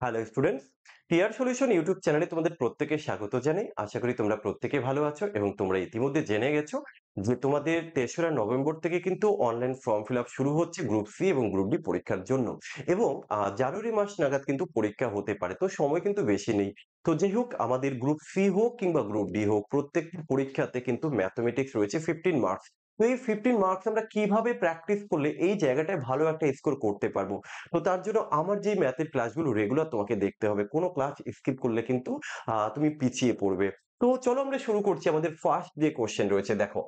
Hello students, TR solution YouTube চ্যানেলে তোমাদের প্রত্যেকে স্বাগত জানাই। আশা করি তোমরা প্রত্যেকে ভালো আছো এবং তোমরা ইতিমধ্যে জেনে গেছো যে তোমাদের 3রা নভেম্বর থেকে কিন্তু অনলাইন ফর্ম ফিল আপ শুরু হচ্ছে গ্রুপ সি এবং গ্রুপ ডি পরীক্ষার জন্য। এবং জানুয়ারি মাস নাগাদ কিন্তু পরীক্ষা হতে পারে, তো সময় কিন্তু বেশি নেই। তো যাই হোক, আমাদের গ্রুপ সি হোক কিংবা গ্রুপ ডি হোক, প্রত্যেকটি পরীক্ষাতে কিন্তু ম্যাথমেটিক্স রয়েছে 15 মার্কস। তো এই 15 মার্কস আমরা কিভাবে প্র্যাকটিস করলে এই জায়গাটায় ভালো একটা স্কোর করতে পারবো, তো তার জন্য আমার যে ম্যাথের ক্লাসগুলো রেগুলার তোমাকে দেখতে হবে। কোনো ক্লাস স্কিপ করলে কিন্তু তুমি পিছিয়ে পড়বে। তো চলো আমরা শুরু করছি। আমাদের ফার্স্ট যে কোশ্চেন রয়েছে, দেখো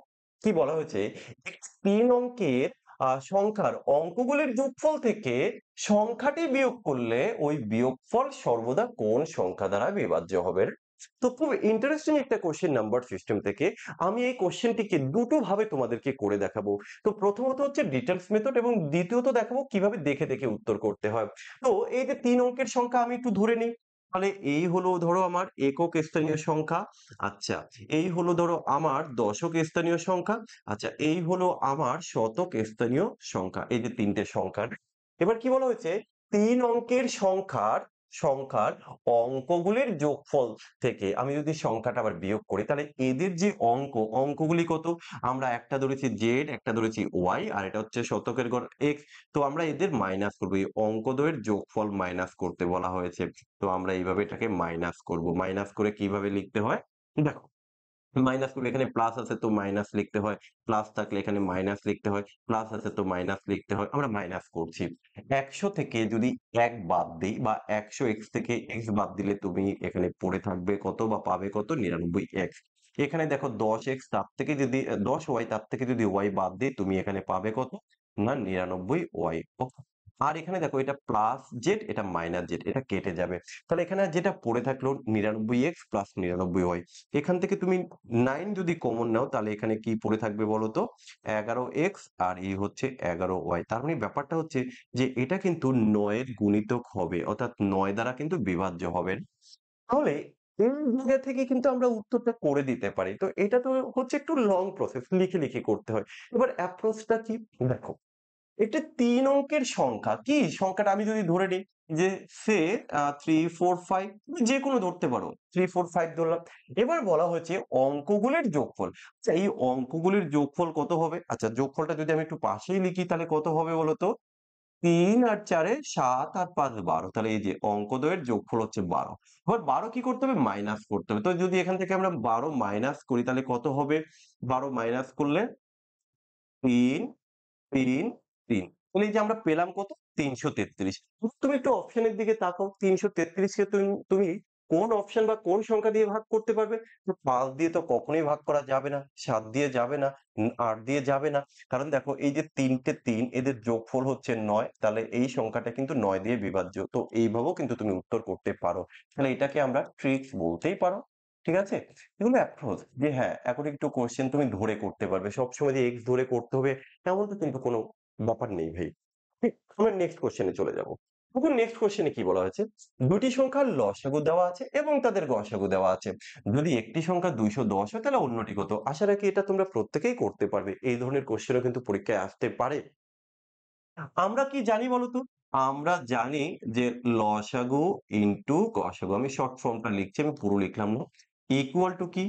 কি বলা হয়েছে। একটি 3 অঙ্কের সংখ্যার অঙ্কগুলির যোগফল থেকে সংখ্যাটি বিয়োগ করলে ওই বিয়োগফল সর্বদা কোন সংখ্যা দ্বারা বিভাজ্য হবে? তো খুব ইন্টারেস্টিং একটা কোশ্চেন নাম্বার সিস্টেম থেকে। আমি এই কোশ্চেনটিকে দুটো ভাবে তোমাদেরকে করে দেখাবো। তো প্রথমত হচ্ছে ডিটেলস মেথড এবং দ্বিতীয়ত দেখাবো কিভাবে দেখে দেখে উত্তর করতে হয়। তো এই যে 3 অঙ্কের সংখ্যা আমি একটু ধরে নিই। তাহলে এই হলো ধরো আমার একক স্থানীয় সংখ্যা। আচ্ছা, এই হলো ধরো আমার দশক স্থানীয় সংখ্যা। আচ্ছা, এই হলো আমার শতক স্থানীয় সংখ্যা। এই যে 3টে সংখ্যা। এবার কি বলা হয়েছে, 3 অঙ্কের সংখ্যার অঙ্কগুলির যোগফল থেকে আমি যদি সংখ্যাটা আবার বিয়োগ করি, তাহলে এদের যে অঙ্কগুলি কত? আমরা একটা ধরেছি জেড, একটা ধরেছি ওয়াই, আর এটা হচ্ছে শতকের ঘর এক্স। তো আমরা এদের মাইনাস করবো, এই অঙ্কদ্বয়ের যোগফল মাইনাস করতে বলা হয়েছে। তো আমরা এইভাবে এটাকে মাইনাস করব। মাইনাস করে কিভাবে লিখতে হয় দেখো, মাইনাস করলে এখানে প্লাস আছে তো মাইনাস লিখতে হয়, প্লাস থাকলে এখানে মাইনাস লিখতে হয়, প্লাস আছে তো মাইনাস লিখতে হয়। আমরা মাইনাস করছি। 100 থেকে যদি 1 বাদ দিই বা 100x থেকে x বাদ দিলে তুমি এখানে পড়ে থাকবে কত বা পাবে কত? 99x। এখানে দেখো 10x, তার থেকে যদি 10y, তার থেকে যদি y বাদ দিই তুমি এখানে পাবে কত? না 99y। আর এখানে দেখো এটা প্লাস জেড, এটা মাইনাস জেড, এটা কেটে যাবে। তাহলে এখানে যেটা পড়ে থাকলো 99x প্লাস 99y। এখান থেকে তুমি 9 যদি কমন নাও, তাহলে এখানে কি পড়ে থাকবে বলো তো? 11x, আর এই হচ্ছে 11y। তার মানে ব্যাপারটা হচ্ছে যে এটা কিন্তু 9 এর গুণিতক হবে, অর্থাৎ 9 দ্বারা কিন্তু বিভাজ্য হবে। তাহলে এই জায়গা থেকে কিন্তু আমরা উত্তরটা করে দিতে পারি। তো এটা তো হচ্ছে একটু লং প্রসেস, লিখে লিখে করতে হয়। এবার অ্যাপ্রোচটা কি দেখো, এটা 3 অঙ্কের সংখ্যা। কি সংখ্যাটা আমি যদি ধরে নিই যে সে 3 4 5, যে কোনো ধরতে পারো, 3 4 5 ধরলাম। এবার বলা হয়েছে অঙ্কগুলির যোগফল। আচ্ছা, এই অঙ্কগুলির যোগফল কত হবে? আচ্ছা, যোগফলটা যদি আমি একটু পাশেই লিখি তাহলে কত হবে বলতো? 3 আর 4 7 আর 5 12। তাহলে এই যে অঙ্কদ্বয়ের যোগফল হচ্ছে 12। এবার 12 কি করতে হবে? মাইনাস করতে হবে। তো যদি এখান থেকে আমরা 12 মাইনাস করি তাহলে কত হবে? 12 মাইনাস করলে 3 3 3। তাহলে এই যে আমরা পেলাম কত? 333। তুমি একটু অপশনের দিকে তাকাও। 333 কে তুমি তুমি কোন অপশন বা কোন সংখ্যা দিয়ে ভাগ করতে পারবে? তো 5 দিয়ে তো কখনোই ভাগ করা যাবে না, 7 দিয়ে যাবে না, 8 দিয়ে যাবে না। কারণ দেখো এই যে 3টে 3, এদের যোগফল হচ্ছে 9। তাহলে এই সংখ্যাটা কিন্তু 9 দিয়ে বিভাজ্য। তো এইভাবেও কিন্তু তুমি উত্তর করতে পারো। তাহলে এটাকে আমরা ট্রিক্স বলতেই পারো। ঠিক আছে? এগুলো অ্যাপ্রোচ যে হ্যাঁ, এখন একটু কোশ্চেন তুমি ধরে করতে পারবে। সবসময় যে এক্স ধরে করতে হবে তেমন তো কিন্তু কোনো ব্যাপার নেই ভাই। ঠিক, আমরা নেক্সট কোশ্চেনে চলে যাব। দেখুন নেক্সট কোশ্চেনে কি বলা হয়েছে, দুটি সংখ্যার লসাগু দেওয়া আছে এবং তাদের গসাগু দেওয়া আছে। যদি একটি সংখ্যা 210 হয় তাহলে অন্যটি কত? আশা রাখি এটা তোমরা প্রত্যেকেই করতে পারবে। এই ধরনের কোশ্চেনও কিন্তু পরীক্ষায় আসতে পারে। আমরা কি জানি বলতো? আমরা জানি যে লসাগু ইনটু গসাগু, আমি শর্ট ফর্মটা লিখছি, আমি পুরো লিখলাম না। ইকুয়াল টু কি?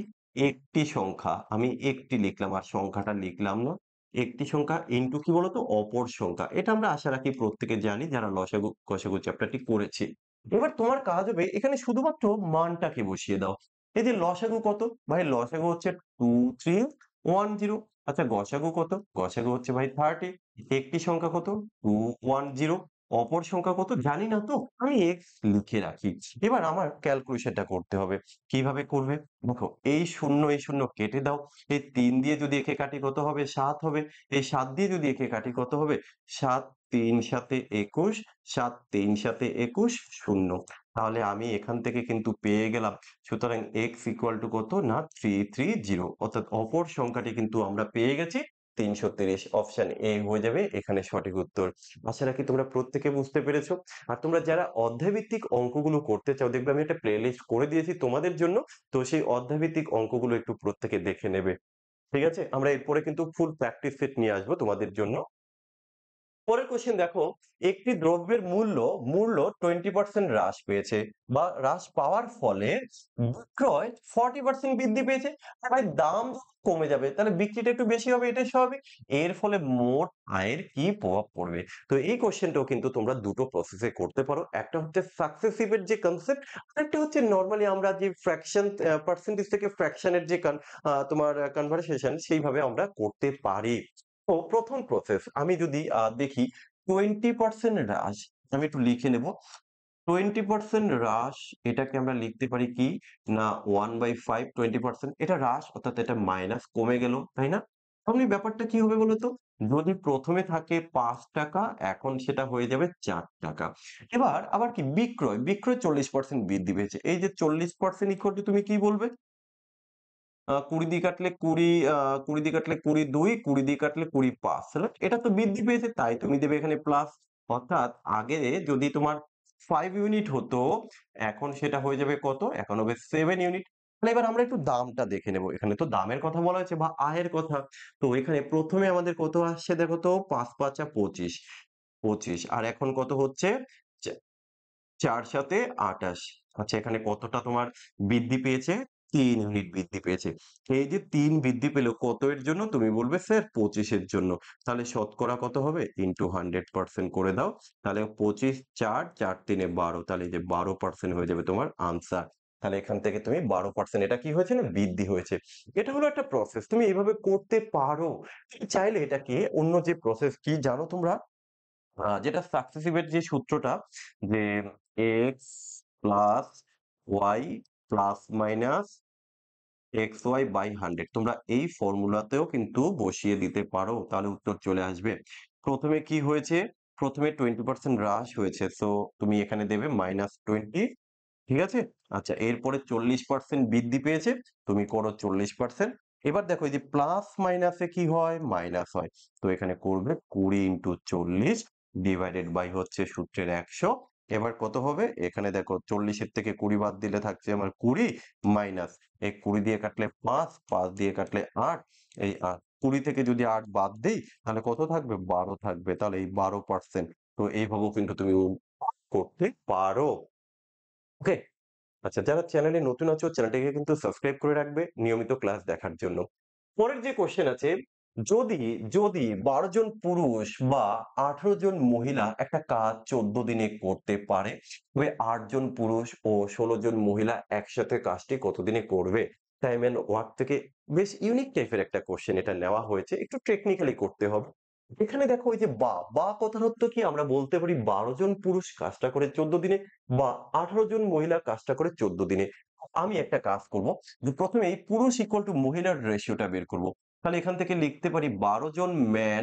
একটি সংখ্যা, আমি একটি লিখলাম আর সংখ্যাটা লিখলাম না। একটি সংখ্যা ইনটু কি বলতো? অপর সংখ্যা। এটা আমরা আশা রাখি প্রত্যেকে জানি যারা লসাগু গসাগু চ্যাপ্টারটি করেছি। এবার তোমার কাজ হবে এখানে শুধুমাত্র মানটাকে বসিয়ে দাও। এই যে লসাগু কত? ভাই লসাগু হচ্ছে 2310। আচ্ছা, গসাগু কত? গসাগু হচ্ছে ভাই 30। একটি সংখ্যা কত? 210। অপর সংখ্যা কত? জানি না তো। আমি x লিখে রাখি। এবার আমার ক্যালকুলেশনটা করতে হবে। কিভাবে করবে? দেখো, এই শূন্য কেটে দাও। এই 3 দিয়ে যদি একে কাটি কত হবে? 7 হবে। এই 7 দিয়ে যদি একে কাটি কত হবে? 7 3 সাতে 21, 7 3 সাতে 21, 0। তাহলে আমি এখান থেকে কিন্তু পেয়ে গেলাম। সুতরাং x ইকুয়াল টু কত? না 330। অর্থাৎ অপর সংখ্যাটি কিন্তু আমরা পেয়ে গেছি 330। অপশন এ হয়ে যাবে এখানে সঠিক উত্তর। আশা রাখি তোমরা প্রত্যেকে বুঝতে পেরেছো। আর তোমরা যারা অধ্যায়ভিত্তিক অঙ্কগুলো করতে চাও, দেখবে আমি একটা প্লেলিস্ট করে দিয়েছি তোমাদের জন্য। তো সেই অধ্যায়ভিত্তিক অঙ্কগুলো একটু প্রত্যেকে দেখে নেবে। ঠিক আছে? আমরা এরপরে কিন্তু ফুল প্র্যাকটিস সেট নিয়ে আসবো তোমাদের জন্য। পরের কোশ্চেন দেখো, একটি দ্রব্যের মূল্য 20% হ্রাস পেয়েছে বা হ্রাস পাওয়ার ফলে বিক্রয় 40% বৃদ্ধি পেয়েছে। আর ভাই দাম যখন কমে যাবে তাহলে বিক্রিটা একটু বেশি হবে, এটাই স্বাভাবিক। এর ফলে মোট আয়ের কি প্রভাব পড়বে? তো এই কোশ্চেনটাও কিন্তু তোমরা দুটো প্রসেসে করতে পারো। একটা হচ্ছে সাকসেসিভ এর যে কনসেপ্ট, আরেকটা হচ্ছে নরমালি আমরা যে ফ্র্যাকশন পার্সেন্টেজ থেকে ফ্র্যাকশনের যে তোমার কনভারসেশন সেইভাবে আমরা করতে পারি। তো প্রথম প্রসেস আমি যদি দেখি 20% হ্রাস, আমি একটু লিখে নেব। 20% হ্রাস, এটাকে আমরা লিখতে পারি কি না 1/5, 20% এটা হ্রাস অর্থাৎ এটা মাইনাস কমে গেল, তাই না? তাহলে ব্যাপারটা কি হবে বলতো? যদি প্রথমে থাকে ৫ টাকা, এখন সেটা হয়ে যাবে ৪ টাকা। এবার আবার কি বিক্রয় 40% বৃদ্ধি পেয়েছে। এই যে 40% ইকুয়াল টু তুমি কি বলবে? ২০ দিয়ে কাটলে ২০, ২০ দিয়ে কাটলে ২০ ২, ২০ দিয়ে কাটলে ২০ ৫, রাইট? এটা তো বৃদ্ধি পেয়েছে তাই তুমি দেবে এখানে প্লাস। অর্থাৎ আগে যদি তোমার 5 ইউনিট হতো, এখন সেটা হয়ে যাবে কত? এখন হবে 7 ইউনিট। তাহলে এবার আমরা একটু দামটা দেখে নেব। এখানে তো দামের কথা বলা হয়েছে বা আয়ের কথা। তো এখানে প্রথমে আমাদের কত আসছে দেখো তো, ৫ ৫ ২৫, ২৫ আর এখন কত হচ্ছে? চা ৪ ৭ ২৮। আচ্ছা, এখানে কতটা তোমার বৃদ্ধি পেয়েছে? ৩ ইউনিট বৃদ্ধি পেয়েছে। এই যে ৩ বৃদ্ধি পেল কত এর জন্য? তুমি বলবে স্যার ২৫ এর জন্য। তাহলে শতকরা কত হবে? ইনটু 100% করে দাও। তাহলে ২৫ ৪, ৪ ৩ ১২, তাহলে এই যে ১২% হয়ে যাবে তোমার আনসার। তাহলে এখান থেকে তুমি ১২% এটা কি হয়েছে না? বৃদ্ধি হয়েছে। এটা হলো একটা প্রসেস। তুমি এভাবে করতে পারো। তুমি চাইলে এটাকে অন্য যে প্রসেস কি জানো তোমরা? যেটা সাকসেসিভ এর যে সূত্রটা, যে x plus y plus minus x y by 100, তোমরা এই ফর্মুলাতেও কিন্তু বসিয়ে দিতে পারো, তাহলে উত্তর চলে আসবে। প্রথমে কি হয়েছে? প্রথমে 20% হ্রাস হয়েছে, সো তুমি এখানে দেবে -20, ঠিক আছে? আচ্ছা, এরপরে 40% বৃদ্ধি পেয়েছে, তুমি করো 40%। এবার দেখো এই যে প্লাস মাইনাসে কি হয়? মাইনাস হয়। তো এখানে করবে 20 ইনটু 40 ডিভাইডেড বাই হচ্ছে সূত্রের ১০০। এবার কত হবে? এখানে দেখো 40 এর থেকে 20 বাদ দিলে থাকছে আমার 20 মাইনাস এই 20 দিয়ে কাটলে 5, 5 দিয়ে কাটলে 8, এই 20 থেকে যদি 8 বাদ দেই তাহলে কত থাকবে? 12 থাকবে। তাহলে এই 12%। তো এইভাবেও কিন্তু তুমি করতে পারো। ওকে? আচ্ছা, যারা চ্যানেলে নতুন আছো চ্যানেলটাকে কিন্তু সাবস্ক্রাইব করে রাখবে নিয়মিত ক্লাস দেখার জন্য। পরের যে কোশ্চেন আছে, যদি যদি ১২ জন পুরুষ বা ১৮ জন মহিলা একটা কাজ ১৪ দিনে করতে পারে, তবে ৮ জন পুরুষ ও ১৬ জন মহিলা একসাথে কাজটি কত দিনে করবে? টাইম অ্যান্ড ওয়ার্ক থেকে বেশ ইউনিক টাইপের একটা কোশ্চেন এটা নেওয়া হয়েছে। একটু টেকনিক্যালি করতে হবে। এখানে দেখো ওই যে বা কথার অর্থ কি? আমরা বলতে পারি ১২ জন পুরুষ কাজটা করে ১৪ দিনে বা ১৮ জন মহিলা কাজটা করে ১৪ দিনে। আমি একটা কাজ করব যে প্রথমেই পুরুষ ইকুয়াল টু মহিলার রেশিওটা বের করব। তাহলে এখান থেকে লিখতে পারি ১২ জন ম্যান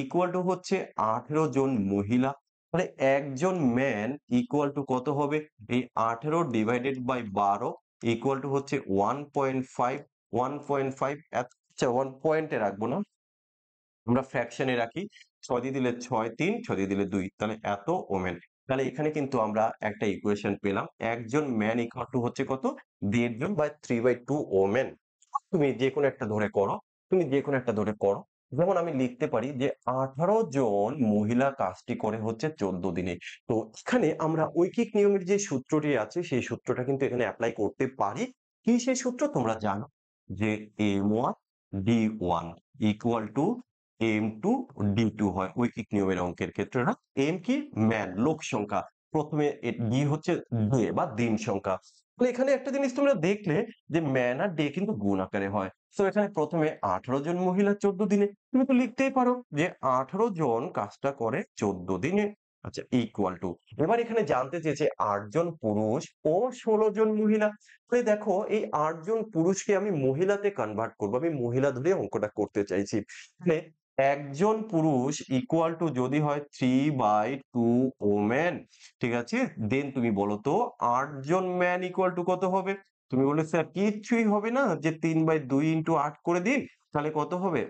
ইকুয়াল টু হচ্ছে ১৮ জন মহিলা। তাহলে একজন ম্যান ইকুয়াল টু কত হবে? এই ১৮ ডিভাইডেড বাই ১২ ইকুয়াল টু হচ্ছে 1.5, 1.5, আচ্ছা 1 পয়েন্টে রাখবো না। আমরা ফ্র্যাকশনে রাখি। ৬ দিয়ে দিলে ৬ ৩, ৬ দিয়ে দিলে ২, তাহলে এত ওমেন। তাহলে এখানে কিন্তু আমরা একটা ইকুয়েশন পেলাম। একজন ম্যান ইকুয়াল টু হচ্ছে কত? ১.৫ জন বাই 3/2 ওমেন। তুমি যেকোনো একটা ধরে করো, তুমি যেকোনো একটা ধরে করো। যেমন আমি লিখতে পারি যে ১৮ জন মহিলা কাজটি করে হচ্ছে ১৪ দিনে। তো এখানে আমরা ঐকিক নিয়মের যে সূত্রটি আছে সেই সূত্রটা কিন্তু এখানে এপ্লাই করতে পারি। কি সেই সূত্র? তোমরা জানো যে M1 D1 equal to M2 D2 হয় ঐকিক নিয়মের অঙ্কের ক্ষেত্রে না। M কি? ম্যান, লোক সংখ্যা। প্রথমে D হচ্ছে ডে বা দিন সংখ্যা। তাহলে এখানে একটা জিনিস তোমরা দেখলে যে ম্যান আর ডে কিন্তু গুণ আকারে হয়। সো এখানে প্রথমে ১৮ জন মহিলা ১৪ দিনে। তুমি তো লিখতেই পারো যে ১৮ জন কাজটা করে ১৪ দিনে। আচ্ছা, ইকুয়াল টু। এবার এখানে জানতে চেয়েছে ৮ জন পুরুষ ও ১৬ জন মহিলা। তাহলে দেখো এই ৮ জন পুরুষকে আমি মহিলাতে কনভার্ট করব। আমি মহিলা ধরে অঙ্কটা করতে চাইছি। মানে একজন পুরুষ ইকুয়াল টু যদি হয় 3/2 ওমেন, ঠিক আছে? দেন তুমি বলো তো ৮ জন ম্যান ইকুয়াল টু কত হবে? তুমি বললে স্যার কিচ্ছুই হবে না, যে ৩/২ ইনটু ৮ করে দিন। তাহলে কত হবে?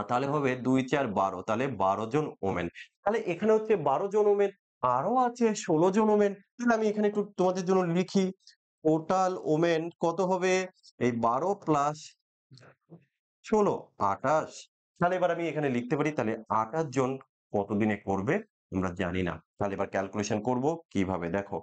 তাহলে হবে ২ ৪ ১২, তাহলে ১২ জন ওমেন। তাহলে এখানে হচ্ছে ১২ জন ওমেন, আরো আছে ১৬ জন ওমেন। তাহলে আমি এখানে একটু তোমাদের জন্য লিখি। টোটাল ওমেন কত হবে? এই ১২ প্লাস ১৬, ২৮। তাহলে এবার আমি এখানে লিখতে পারি তাহলে ২৮ জন কতদিনে করবে আমরা জানি না। তাহলে এবার ক্যালকুলেশন করব কিভাবে দেখো।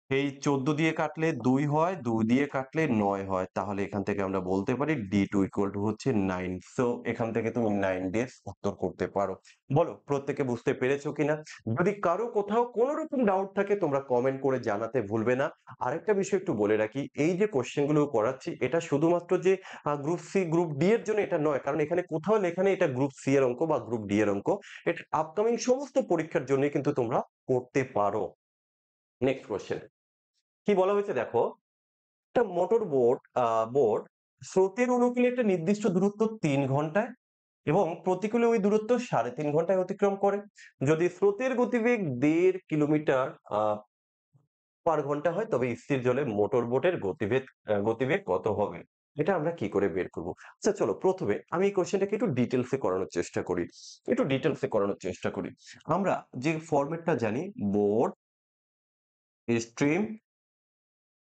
এই ১৪ দিয়ে কাটলে ২ হয়, ২ দিয়ে কাটলে ৯ হয়। তাহলে এখান থেকে আমরা বলতে পারি D2 ইকুয়াল টু হচ্ছে 9। সো এখান থেকে তুমি 9 ডেজ উত্তর করতে পারো। বলো প্রত্যেকে বুঝতে পেরেছো কিনা? যদি কারো কোথাও কোনো রকম ডাউট থাকে তোমরা কমেন্ট করে জানাতে ভুলবে না। আরেকটা বিষয় একটু বলে রাখি, এই যে কোয়েশ্চেন গুলো করাচ্ছি এটা শুধুমাত্র যে গ্রুপ সি, গ্রুপ ডি এর জন্য এটা নয়। কারণ এখানে কোথাও লেখা নেই এটা গ্রুপ সি এর অঙ্ক বা গ্রুপ ডি এর অঙ্ক। এটা আপকামিং সমস্ত পরীক্ষার জন্যই কিন্তু তোমরা করতে পারো। Next question. কি বলা হয়েছে দেখো, একটা মোটর বোর্ড স্রোতের অনুকূলে একটা নির্দিষ্ট দূরত্ব ৩ ঘন্টায় এবং প্রতিকূলে ওই দূরত্ব ৩.৫ ঘন্টায় অতিক্রম করে। যদি স্রোতের গতিবেগ ১.৫ কিলোমিটার পার ঘন্টা হয় তবে স্থির জলে মোটর বোটের গতিবেগ কত হবে? এটা আমরা কি করে বের করব? আচ্ছা চলো প্রথমে আমি এই কোশ্চেনটাকে একটু ডিটেলসে করানোর চেষ্টা করি। আমরা যে ফরম্যাটটা জানি, বোর্ড, স্ট্রিম,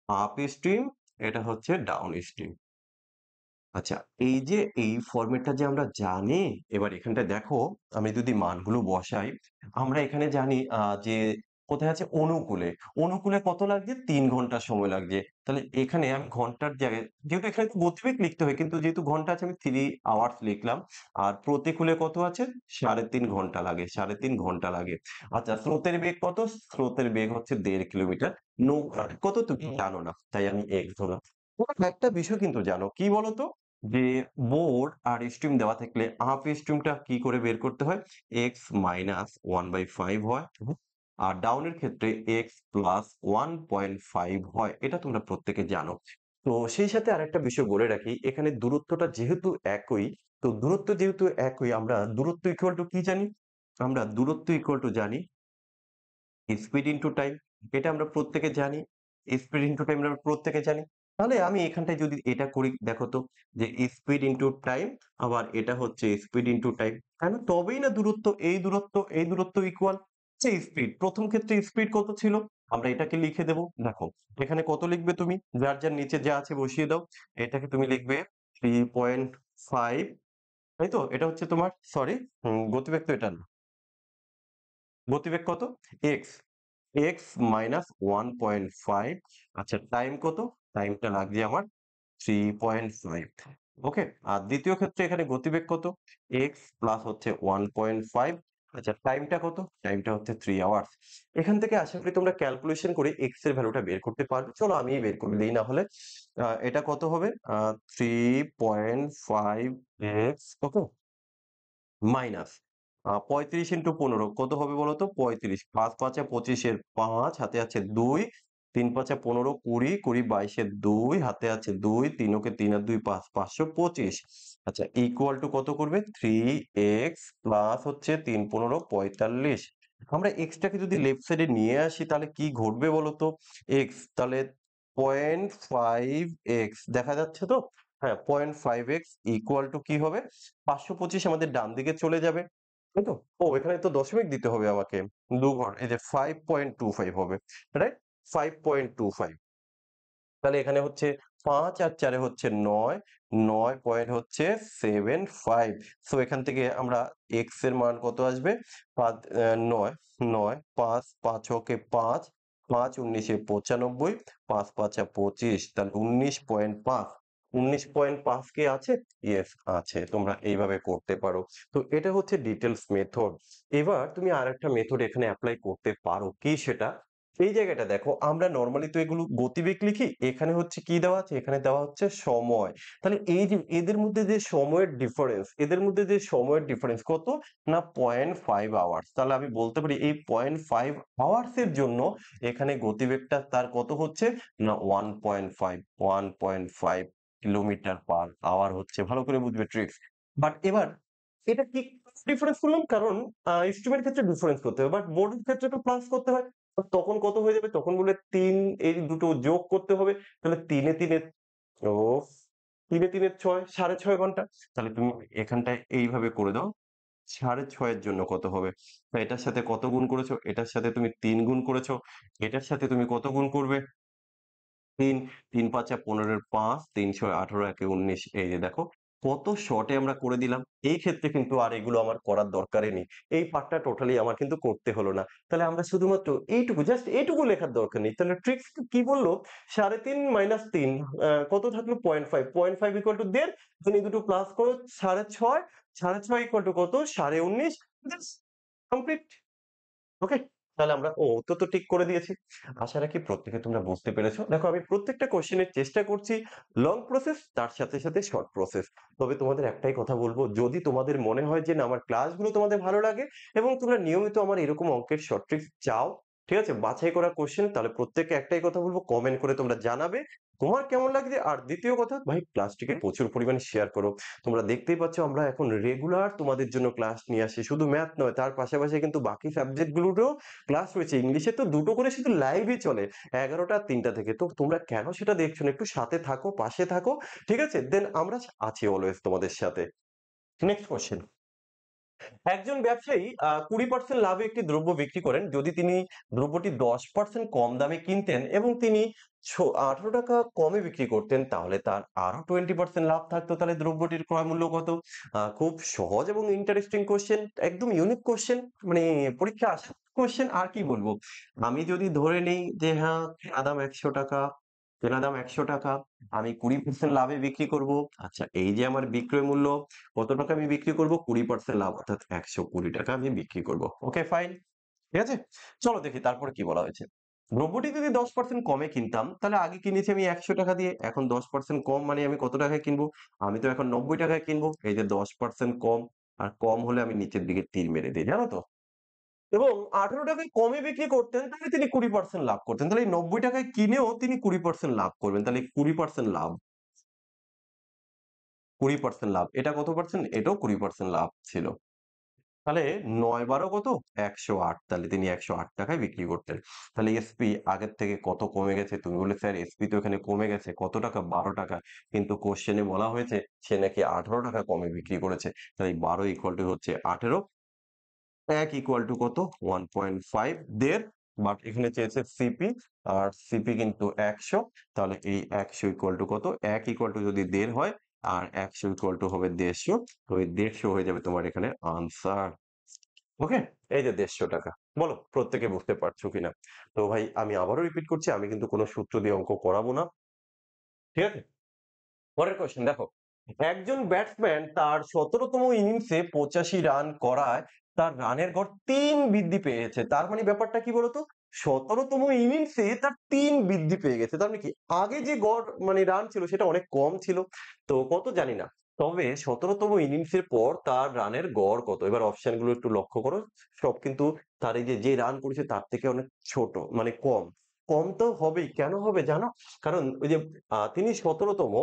আপ স্ট্রিম, এটা হচ্ছে ডাউন স্ট্রিম। আচ্ছা, এই যে এই ফরম্যাটটা যে আমরা জানি, এবার এখানটায় দেখো আমি যদি মানগুলো বসাই, আমরা এখানে জানি যে কোথায় আছে অনুকূলে। অনুকূলে কত লাগছে? ৩ ঘন্টা সময় লাগছে। তাহলে এখানে আমি ঘন্টার জায়গায়, যেহেতু এখানে তো গতিবেগ লিখতে হয় কিন্তু যেহেতু ঘন্টা আছে আমি 3 আওয়ার্স লিখলাম। আর প্রতিকূলে কত আছে? ৩.৫ ঘন্টা লাগে, ৩.৫ ঘন্টা লাগে। আচ্ছা স্রোতের বেগ কত? স্রোতের বেগ হচ্ছে ১.৫ কিলোমিটার। নৌকার কত তুমি জানো না, তাই আমি x ধরলাম। তোমরা একটা বিষয় কিন্তু জানো, কি বলতো? যে বোর্ড আর স্ট্রিম দেওয়া থাকলে হাফ স্ট্রিমটা কি করে বের করতে হয়? এক্স মাইনাস 1/5 হয়। আর ডাউনের ক্ষেত্রে এক্স প্লাস 1.5 হয়। এটা তোমরা প্রত্যেকে জানো। তো সেই সাথে আরেকটা বিষয় বলে রাখি, এখানে দূরত্বটা যেহেতু একই, তো দূরত্ব যেহেতু একই আমরা দূরত্ব ইকুয়াল টু কি জানি? আমরা দূরত্ব ইকুয়াল টু জানি স্পিড ইনটু টাইম। এটা আমরা প্রত্যেকে জানি। স্পিড ইনটু টাইম আমরা প্রত্যেকে জানি। তাহলে আমি এখানটায় যদি এটা করি দেখো তো, যে স্পিড ইনটু টাইম, আবার এটা হচ্ছে স্পিড ইনটু টাইম, তাই না? তবেই না দূরত্ব, এই দূরত্ব ইকুয়াল যে স্পিড। প্রথম ক্ষেত্রে স্পিড কত ছিল? আমরা এটাকে লিখে দেব। দেখো এখানে কত লিখবে তুমি? যার যার নিচে যা আছে বসিয়ে দাও। এটাকে তুমি লিখবে 3.5, তাই তো? এটা হচ্ছে তোমার সরি, গতিবেগ তো এটা না। গতিবেগ কত? এক্স। X minus 1.5। আচ্ছা টাইম কত? টাইমটা লাগছে আমার 3.5। ওকে। আর দ্বিতীয় ক্ষেত্রে এখানে গতিবেগ কত? এক্স প্লাস হচ্ছে 1.5। আচ্ছা টাইমটা কত? টাইমটা হচ্ছে 3 আওয়ার্স। এখান থেকে আশা করি তোমরা ক্যালকুলেশন করে এক্স এর ভ্যালুটা বের করতে পারবে। চলো আমিই বের করে দিই না হলে। এটা কত হবে? 3.5 এক্স, ওকে, মাইনাস ৩৫ ইন্টু ১৫ কত হবে বলো তো? ৩৫। ৫ ৫ ২৫ এর ৫, হাতে আছে ২, ৩ ৫ ১৫, ২০, ২০ ২২ এর ২, হাতে আছে ২, ৩ ওকে ৩ আর ২ ৫, ৫২৫। আচ্ছা ইকুয়াল টু কত করবে? 3x প্লাস হচ্ছে ৩ ১৫ ৪৫। আমরা x টাকে যদি লেফট সাইডে নিয়ে আসি তাহলে কি ঘটবে বলো তো? x তাহলে 0.5x দেখা যাচ্ছে তো? হ্যাঁ 0.5x ইকুয়াল টু কি হবে? ৫২৫ আমাদের ডান দিকে চলে যাবে। তাই তো? ও এখানে তো দশমিক দিতে হবে আমাকে। ২ ঘর এই যে 5.25 হবে। রাইট? 5.25। তাহলে এখানে হচ্ছে ৫ আর ৪ এ হচ্ছে ৯, ৯ পয়েন্ট হচ্ছে 75। সো এখান থেকে আমরা x এর মান কত আসবে? ৫ ৯, ৯, ৫, ৫ ওকে ৫, ৫ ১৯ এ ৯৫, ৫ ৫ ২৫, তাহলে ১৯.৫। ১৯.৫ কি আছে? ইয়েস আছে। তোমরা এইভাবে করতে পারো। তো এটা হচ্ছে ডিটেইলস মেথড। এবার তুমি আরেকটা মেথড এখানে এপ্লাই করতে পারো। কি সেটা? এই জায়গাটা দেখো আমরা নরমালি তো এগুলো গতিবেগ লিখি, এখানে হচ্ছে কি দেওয়া আছে? এখানে দেওয়া হচ্ছে সময়। তাহলে এই যে এদের মধ্যে যে সময়ের ডিফারেন্স কত? না 0.5 আওয়ার্স। তাহলে আমি বলতে পারি এই 0.5 আওয়ার্স এর জন্য এখানে গতিবেগটা তার কত হচ্ছে? না 1.5 কিলোমিটার পার আওয়ার হচ্ছে। ভালো করে বুঝবে ট্রিক্স। বাট এবার এটা কি ডিফারেন্স করলাম? কারণ স্ট্রিমের ক্ষেত্রে ডিফারেন্স করতে হবে, বাট বোর্ডের ক্ষেত্রে তো প্লাস করতে হয়। তখন কত হয়ে যাবে? তখন বলে ৩, এই দুটো যোগ করতে হবে। তাহলে ৩ এ ৩ এ ওফ! ৩ এ ৩ এ ৬, ৬.৫ ঘন্টা। তাহলে তুমি এখানটায় এইভাবে করে দাও। ৬.৫ এর জন্য কত হবে? তা এটার সাথে কত গুণ করেছো? এটার সাথে তুমি ৩ গুণ করেছো। এটার সাথে তুমি কত গুণ করবে? ৩, ৩ ৫ ১৫ এর ৫, ৩ ৬ ১৮, একে ১৯। এই যে দেখো কত শর্টে আমরা করে দিলাম। এই ক্ষেত্রে কিন্তু আর এগুলো আমার করার দরকারই নেই। এই পার্টটা টোটালি আমার কিন্তু করতে হলো না। তাহলে আমরা শুধুমাত্র এইটুকু জাস্ট এইটুকু লেখার দরকার নেই। তাহলে ট্রিক্স কি বলল? ৩.৫ মাইনাস ৩ কত থাকলো? 0.5 0.5 ইকুয়াল টু ১.৫ দেন এই দুটো প্লাস করো ৬.৫ ৬.৫ ইকুয়াল টু কত? ১৯.৫ জাস্ট কমপ্লিট। ওকে? তাহলে আমরা উত্তর তো ঠিক করে দিয়েছি। আশা রাখি প্রত্যেকে তোমরা বুঝতে পেরেছো। দেখো আমি প্রত্যেকটা কোয়েশ্চেন এর চেষ্টা করছি লং প্রসেস তার সাথে, সাথে শর্ট প্রসেস। তবে তোমাদের একটাই কথা বলব, যদি তোমাদের মনে হয় যে না আমার ক্লাসগুলো তোমাদের ভালো লাগে এবং তোমরা নিয়মিত আমার এরকম অঙ্কের শর্ট ট্রিকস চাও, ঠিক আছে? বাছাই করা কোয়েশ্চেন, তাহলে প্রত্যেককে একটাই কথা বলব, কমেন্ট করে তোমরা জানাবে তোমার কেমন লাগছে। আর দ্বিতীয় কথা ভাই ক্লাসটিকে প্রচুর পরিমাণে শেয়ার করো। তোমরা দেখতেই পাচ্ছ আমরা এখন রেগুলার তোমাদের জন্য ক্লাস নিয়ে আসি। শুধু ম্যাথ নয়, তার পাশাপাশি কিন্তু বাকি সাবজেক্ট গুলোরও ক্লাস রয়েছে। ইংলিশে তো ২ টো করে শুধু লাইভই চলে ১১টা আর ৩টা থেকে। তো তোমরা কেন সেটা দেখছো না? একটু সাথে থাকো, পাশে থাকো। ঠিক আছে? দেন আমরা আছি অলওয়েজ তোমাদের সাথে। Next question. একজন ব্যবসায়ী ২০% লাভে একটি দ্রব্য বিক্রি করেন। যদি তিনি দ্রব্যটি ১০% কম দামে কিনতেন এবং তিনি ৳১৮ কমে বিক্রি করতেন, তাহলে তার আরো 20% লাভ থাকতো। তাহলে দ্রব্যটির ক্রয় মূল্য কত? খুব সহজ এবং ইন্টারেস্টিং কোয়েশ্চেন, একদম ইউনিক কোয়েশ্চেন, মানে পরীক্ষায় আসা কোয়েশ্চেন। আর কি বলবো? আমি যদি ধরে নেই যে হ্যাঁ, কেনা দাম ৳১০০, কেনা দাম ৳১০০, আমি 20% লাভে বিক্রি করব। আচ্ছা, এই যে আমার বিক্রয় মূল্য কত টাকা আমি বিক্রি করব? 20% লাভ অর্থাৎ ৳১২০ আমি বিক্রি করব। Okay fine. ঠিক আছে? চলো দেখি তারপরে কি বলা হয়েছে। দ্রব্যটি যদি 10% কমে কিনতাম, তাহলে আগে কিনেছি আমি ৳১০০ দিয়ে। এখন 10% কম মানে আমি কত টাকায় কিনবো? আমি তো এখন ৳৯০ কিনবো। এই যে 10% কম, আর কম হলে আমি নিচের দিকে তীর মেরে দেই। জানো তো? এবং ৳১৮ কমে বিক্রি করতেন, তাহলে তিনি 20% লাভ করতেন। তাহলে এই ৳৯০ কিনেও তিনি 20% লাভ করবেন। তাহলে 20% লাভ, 20% লাভ। এটা কত পার্সেন্ট? এটাও 20% লাভ ছিল। তাহলে ৯ × ১২ কত? ১০৮। তাহলে তিনি ৳১০৮ য় বিক্রি করতেন। তাহলে এসপি আগের থেকে কত কমে গেছে? তুমি বললে স্যার এসপি তো এখানে কমে গেছে। কত টাকা? ৳১২। কিন্তু কোয়েশ্চেনে বলা হয়েছে সে নাকি ৳১৮ কমে বিক্রি করেছে। তাহলে ১২ ইকুয়াল টু হচ্ছে ১৮। ১ ইকুয়াল টু কত? 1.5 ১.৫ বাট এখানে চেয়েছে সিপি, আর সিপি কিন্তু ১০০। তাহলে এই ১০০ ইকুয়াল টু কত? ১ ইকুয়াল টু যদি ১.৫ হয় আর ১০০ ইকুয়াল টু হবে ১৫০। তো এই ১৫০ হয়ে যাবে তোমার এখানে আনসার। ওকে? এই যে ৳১৫০। বলো প্রত্যেকে বুঝতে পারছো কিনা? তো ভাই আমি আবারও রিপিট করছি, আমি কিন্তু কোন সূত্র দিয়ে অঙ্ক করাবো না। ঠিক আছে? পরের কোয়েশ্চেন দেখো। একজন ব্যাটসম্যান তার ১৭ তম ইনিংসে ৮৫ রান করায় তার রানের গড় ৩ বৃদ্ধি পেয়েছে। তার মানে ব্যাপারটা কি বলতো? ১৭ তম ইনিংসে তার ৩ বৃদ্ধি পেয়ে গেছে। তার মানে কি? আগে যে গড় মানে রান ছিল সেটা অনেক কম ছিল। তো কত জানি না। তবে ১৭ তম ইনিংসের পর তার রানের গড় কত? এবার অপশন গুলো একটু লক্ষ্য করো। সব কিন্তু তার এই যে রান করেছে তার থেকে অনেক ছোট, মানে কম। কম তো হবেই। কেন হবে জানো? কারণ ওই যে তিনি ১৭ তম,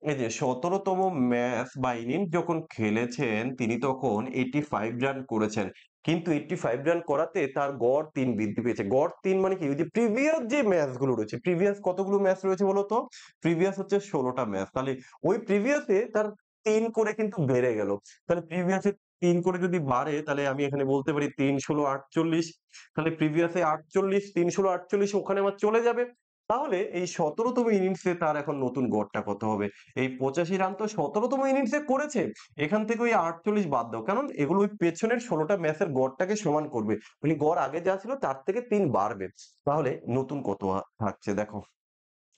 এই যে ১৭ তম ম্যাচ বা ইনিংস যখন খেলেছেন তিনি তখন 85 রান করেছেন। কিন্তু 85 রান করাতে তার গড় ৩ বৃদ্ধি পেয়েছে। গড় ৩ মানে কি? ওই যে প্রিভিয়াস যে ম্যাচ গুলো রয়েছে, প্রিভিয়াস কতগুলো ম্যাচ রয়েছে বলতো? প্রিভিয়াস হচ্ছে ১৬ টা ম্যাচ। তাহলে ওই প্রিভিয়াস এ তার ৩ করে কিন্তু বেড়ে গেল। তাহলে প্রিভিয়াস এ ৩ করে যদি বাড়ে, তাহলে আমি এখানে বলতে পারি ৩ ১৬ ৪৮। তাহলে প্রিভিয়াস এ ৪৮, ৩ ১৬ ৪৮ ওখানে আমার চলে যাবে। তাহলে এই ১৭ তম ইনিংসে তার এখন নতুন গড়টা কত হবে? এই ৮৫ রান তো ১৭ তম ইনিংসে করেছে। এখান থেকে ওই ৪৮ বাদ দাও। কারণ এগুলো ওই পেছনের ১৬ টা ম্যাচের গড়টাকে সমান করবে। মানে গড় আগে যা ছিল তার থেকে ৩ বাড়বে। তাহলে নতুন কত থাকছে দেখো।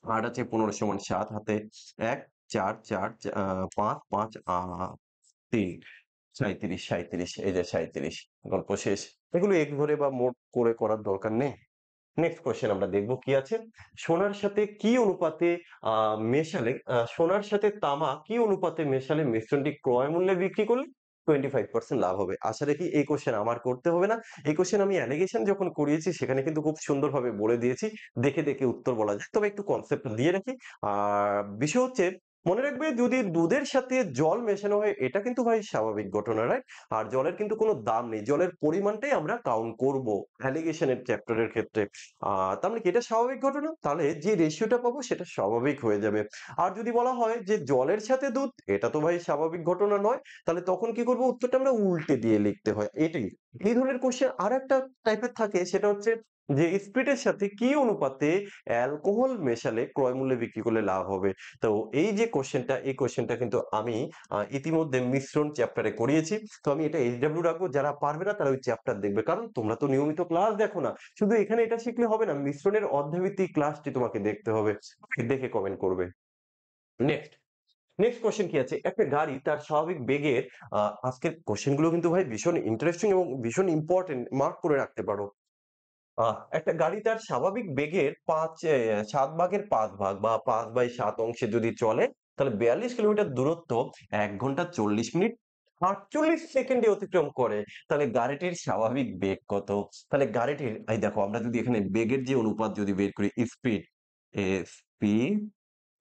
৮ আছে ১৫ সমান ৭, হাতে ১ ৪ ৪ ৫ ৫ ৩ ৩৭ ৩৭, এই যে ৩৭, গল্প শেষ। এগুলো এক ধরে বা মোট করে করার দরকার নেই। নেক্সট কোয়েশ্চেন আমরা দেখব কি আছে। সোনার সাথে কি অনুপাতে মেশালে সোনার সাথে তামা কি অনুপাতে মেশালে মিশ্রণটি ক্রয় মূল্যে বিক্রি করলে 25% লাভ হবে? আশা রাখি এই কোয়েশ্চেন আমার করতে হবে না। এই কোয়েশ্চেন আমি অ্যালিগেশন যখন করিয়েছি সেখানে কিন্তু খুব সুন্দরভাবে বলে দিয়েছি। দেখে, দেখে উত্তর বলা যায়। তবে একটু কনসেপ্ট দিয়ে রাখি। আর বিষয় হচ্ছে মনে রাখবে যদি দুধের সাথে জল মেশানো হয় এটা কিন্তু ভাই স্বাভাবিক ঘটনা, রাইট? আর জলের কিন্তু কোনো দাম নেই। জলের পরিমাণটাই আমরা কাউন্ট করব অ্যালিগেশন এর চ্যাপ্টারের ক্ষেত্রে। তার মানে কি এটা স্বাভাবিক ঘটনা? তাহলে যে রেশিওটা পাবো সেটা স্বাভাবিক হয়ে যাবে। আর যদি বলা হয় যে জলের সাথে দুধ, এটা তো ভাই স্বাভাবিক ঘটনা নয়। তাহলে তখন কি করব? উত্তরটা আমরা উল্টে দিয়ে লিখতে হয়। এটাই। এই ধরনের কোয়েশ্চেন আরেকটা টাইপের থাকে, সেটা হচ্ছে যে স্পিরিটের সাথে কি অনুপাতে অ্যালকোহল মেশালে ক্রয় মূল্যে বিক্রি করলে লাভ হবে? তো এই যে কোয়েশ্চেনটা, এই কোয়েশ্চেনটা কিন্তু আমি ইতিমধ্যে মিশ্রণ চ্যাপ্টারে করিয়েছি। তো আমি এটা SW রাখবো। যারা পারবে না তারা ওই চ্যাপ্টার দেখবে। কারণ তোমরা তো নিয়মিত ক্লাস দেখো না। শুধু এখানে এটা শিখলে হবে না। মিশ্রণের অধ্যায়ভিত্তিক ক্লাসটি তোমাকে দেখতে হবে। দেখে কমেন্ট করবে। নেক্সট, নেক্সট কোয়েশ্চেন কি আছে? একটা গাড়ি তার স্বাভাবিক বেগের আজকের কোয়েশ্চেন গুলো কিন্তু ভাই ভীষণ ইন্টারেস্টিং এবং ভীষণ ইম্পোর্টেন্ট। মার্ক করে রাখতে পারো। একটা গাড়ি তার স্বাভাবিক বেগের ৭ ভাগের ৫ ভাগ বা ৫/৭ অংশে যদি চলে, তাহলে ৪২ কিলোমিটার দূরত্ব ১ ঘন্টা ৪০ মিনিট ৪৮ সেকেন্ডে অতিক্রম করে। তাহলে গাড়িটির স্বাভাবিক বেগ কত? তাহলে গাড়িটির এই দেখো আমরা যদি এখানে বেগের যে অনুপাত যদি বের করি স্পিড, এসপি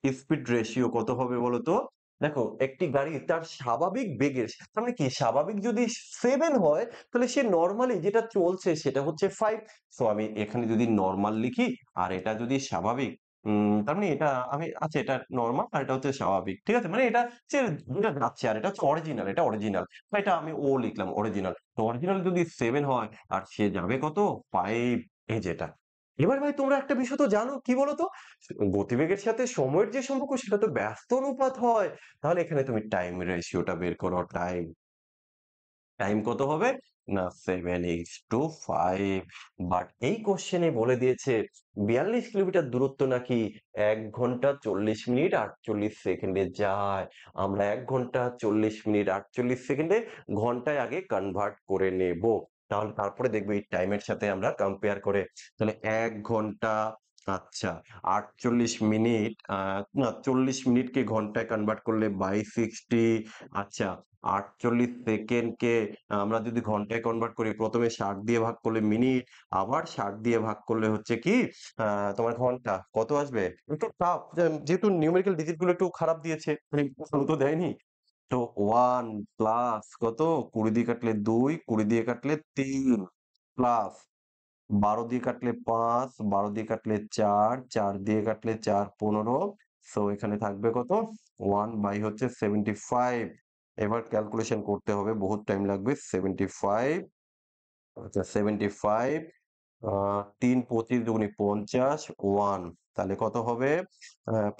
স্পিড রেশিও কত হবে বলতো? দেখো একটি গাড়ি তার স্বাভাবিক বেগের তার মানে কি স্বাভাবিক যদি 7 হয় তাহলে সে নরমালি যেটা চলছে সেটা হচ্ছে 5। সো আমি এখানে যদি নরমাল লিখি আর এটা যদি স্বাভাবিক তার মানে এটা আমি আচ্ছা এটা নরমাল আর এটা হচ্ছে স্বাভাবিক। ঠিক আছে? মানে এটা হচ্ছে যেটা যাচ্ছে আর এটা হচ্ছে অরিজিনাল, এটা অরিজিনাল। বা এটা আমি ও লিখলাম অরিজিনাল। তো অরিজিনাল যদি 7 হয় আর সে যাবে কত? 5 এই যেটা। এবার ভাই তোমরা একটা বিষয় তো জানো কি বলতো? গতিবেগের সাথে সময়ের যে সম্পর্ক সেটা তো ব্যস্ত অনুপাত হয়। তাহলে এখানে তুমি টাইম রেশিওটা বের করো। টাইম, টাইম কত হবে? না 7:5। বাট এই কোশ্চেনে বলে দিয়েছে ৪২ কিলোমিটার দূরত্ব নাকি ১ ঘন্টা ৪০ মিনিট ৪৮ সেকেন্ডে যায়। আমরা ১ ঘন্টা ৪০ মিনিট ৪৮ সেকেন্ডে ঘন্টায় আগে কনভার্ট করে নেব। তাহলে তারপরে দেখবে এই টাইমের সাথে আমরা কম্পেয়ার করে। তাহলে ১ ঘন্টা আচ্ছা ৪৮ মিনিট না ৪০ মিনিটকে ঘন্টায় কনভার্ট করলে বাই 60। আচ্ছা ৪৮ সেকেন্ডকে আমরা যদি ঘন্টায় কনভার্ট করি, প্রথমে ৬০ দিয়ে ভাগ করলে মিনিট, আবার ৬০ দিয়ে ভাগ করলে হচ্ছে কি তোমার ঘন্টা। কত আসবে? একটু টাফ যেহেতু নিউমেরিক্যাল ডিজিট গুলো একটু খারাপ দিয়েছে, মানে ভালো তো দেয়নি। তো 1 প্লাস কত? ২০ দিয়ে কাটলে ২, ২০ দিয়ে কাটলে ৩ প্লাস ১২ দিয়ে কাটলে ৫, ১২ দিয়ে কাটলে ৪, ৪ দিয়ে কাটলে ৪ ১৫। সো এখানে থাকবে কত? 1 বাই হচ্ছে 75। এবার ক্যালকুলেশন করতে হবে, বহুত টাইম লাগবে। 75 আচ্ছা 75 আ ৩ ২৫ দুগুণে ৫০ 1 তাহলে কত হবে?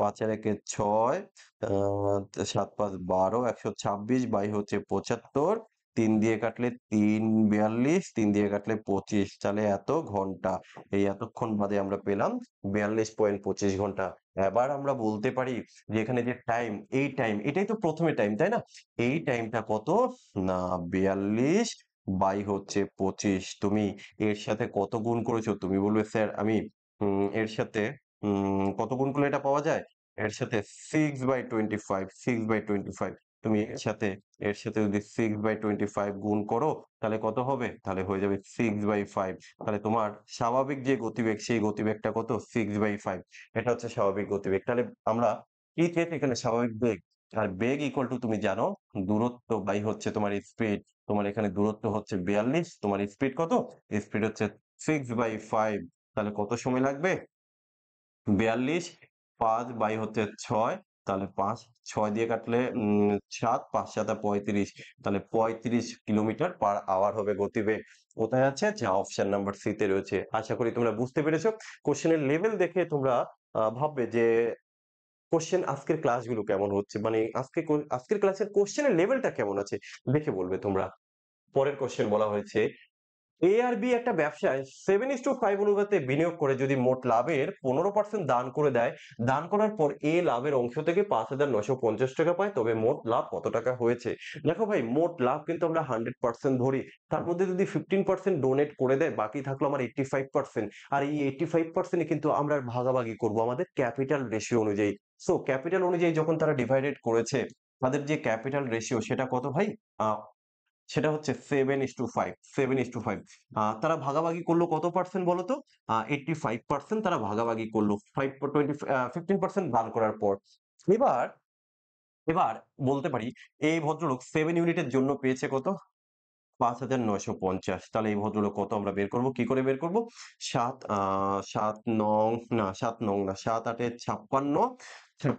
৫ আর ১ এ ৬ আ ৭ ৫ ১২ ১২৬ বাই হচ্ছে ৭৫ ৩ দিয়ে কাটলে ৩ ৪২ ৩ দিয়ে কাটলে ২৫ তাহলে এত ঘন্টা। এই এতক্ষণ বাদে আমরা পেলাম ৪২.২৫ ঘন্টা। এবার আমরা বলতে পারি যে এখানে যে টাইম, এই টাইম এটাই তো ১ম এ টাইম, তাই না? এই টাইমটা কত? না ৪২ বাই হচ্ছে ২৫। তুমি এর সাথে কত গুণ করেছো? তুমি বলবে স্যার আমি এর সাথে কত গুণ করলে এটা পাওয়া যায়? এর সাথে 6/25 6/25 তুমি এর সাথে যদি 6/25 গুণ করো তাহলে কত হবে? তাহলে হয়ে যাবে 6/5। তাহলে তোমার স্বাভাবিক যে গতিবেগ সেই গতিবেগটা কত? 6/5। এটা হচ্ছে স্বাভাবিক গতিবেগ। তাহলে আমরা কি চেয়েছি এখানে? স্বাভাবিক বেগ। আর বেগ ইকুয়াল টু তুমি জানো দূরত্ব বাই হচ্ছে তোমার স্পিড। তোমার এখানে দূরত্ব হচ্ছে ৪২, তোমার স্পিড কত? স্পিড হচ্ছে 6/5। তাহলে কত সময় লাগবে? ৪২ ৫ বাই হচ্ছে ৬ তাহলে ৫ ৬ দিয়ে কাটলে ৭ ৫ ৭ ৩৫ তাহলে ৩৫ কিলোমিটার পার আওয়ার হবে গতিবেগ। কোথায় আছে? যা অপশন নাম্বার সি তে রয়েছে। আশা করি তোমরা বুঝতে পেরেছো। কোশ্চেনের লেভেল দেখে তোমরা ভাববে যে কোশ্চেন আজকের ক্লাসগুলো কেমন হচ্ছে? মানে আজকের ক্লাসের কোশ্চেনের লেভেলটা কেমন আছে? দেখে বলবে তোমরা। পরের কোশ্চেন বলা হয়েছে এ আর বি একটা ব্যবসায় 7:5 অনুপাতে বিনিয়োগ করে যদি মোট লাভের 15% দান করে দেয়, দান করার পর এ লাভের অংশ থেকে ৫,৯৫০ টাকা পায়, তবে মোট লাভ কত টাকা হয়েছে? দেখো ভাই মোট লাভ কিন্তু আমরা 100% ধরি। তার মধ্যে যদি 15% ডোনেট করে দেয় বাকি থাকলো আমার 85%। আর এই 85% এ কিন্তু আমরা ভাগাভাগি করব আমাদের ক্যাপিটাল রেশিও অনুযায়ী। সো ক্যাপিটাল অনুযায়ী যখন তারা ডিভাইডেড করেছে তাদের যে ক্যাপিটাল রেশিও সেটা কত ভাই? আ সেটা হচ্ছে 7:5 7:5 তারা ভাগাভাগি করলো কত পার্সেন্ট বলতো? 85% তারা ভাগাভাগি করলো 15% দান করার পর। এবার এবার বলতে পারি এই ভদ্রলোক 7 ইউনিটের জন্য পেয়েছে কত? ৫,৯৫০। তাহলে এই ভদ্রলোক কত আমরা বের করব? কি করে বের করব? ৭ ৭ নং না ৭ নং না ৭ ৮ এ ৫৬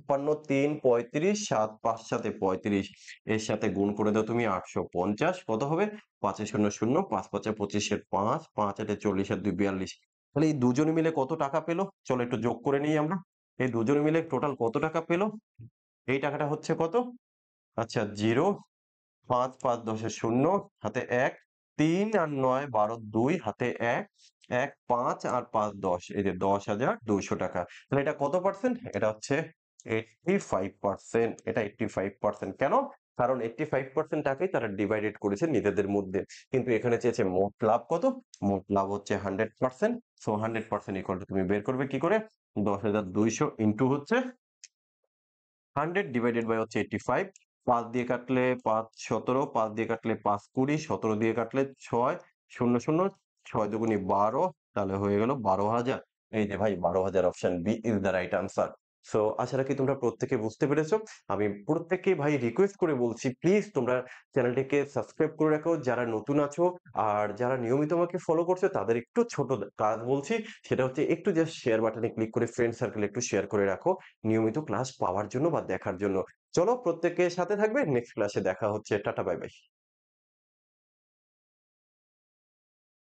৫৬ ৩ ৩৫ ৭ ৫ ৭ এ ৩৫ এর সাথে গুণ করে দাও তুমি ৮৫০ কত হবে? ৫ এ ০ ০ ৫ ৫ এ ২৫ এর ৫ ৫ ৮ এ ৪০ আর ২ ৪২ তাহলে এই দুজনে মিলে কত টাকা পেল? চলো একটু যোগ করে নিই আমরা। এই দুজনে মিলে টোটাল কত টাকা পেল? এই টাকাটা হচ্ছে কত? আচ্ছা 0, ৫, ৫ ১০ শূন্য, হাতে ১, ৩ আর ৯ ১২, ২ হাতে ১, ১ ৫ আর ৫ ১০, এই যে ১০,২০০ টাকা। তাহলে এটা কত পার্সেন্ট? এটা হচ্ছে 85%। এটা 85%। কেন? কারণ 85% টাকাই তারা ডিভাইডেড করেছে নিজেদের মধ্যে। কিন্তু এখানে চেয়েছে মোট লাভ কত? মোট লাভ হচ্ছে 100%। সো 100% ইকুয়াল টু তুমি বের করবে কি করে? ১০,২০০ ইনটু হচ্ছে 100 ডিভাইডেড বাই হচ্ছে 85। ৫ দিয়ে কাটলে ৫ ১৭, ৫ দিয়ে কাটলে ৫ ২০, ১৭ দিয়ে কাটলে ৬ ০ ০, ৬ দুগুনি ১২, তাহলে হয়ে গেল ১২,০০০। এই যে ভাই ১২,০০০, option B is the right answer. So আশা রাখি তোমরা প্রত্যেকে বুঝতে পেরেছো। আমি প্রত্যেককে ভাই রিকোয়েস্ট করে বলছি, প্লিজ তোমরা চ্যানেলটিকে সাবস্ক্রাইব করে রাখো যারা নতুন আছো। আর যারা নিয়মিত আমাকে ফলো করছো তাদের একটু ছোট কাজ বলছি, সেটা হচ্ছে একটু জাস্ট শেয়ার বাটনে ক্লিক করে ফ্রেন্ড সার্কেলে একটু শেয়ার করে রাখো নিয়মিত ক্লাস পাওয়ার জন্য বা দেখার জন্য। চলো প্রত্যেকে সাথে থাকবে। নেক্সট ক্লাসে দেখা হচ্ছে। Tata bye bye.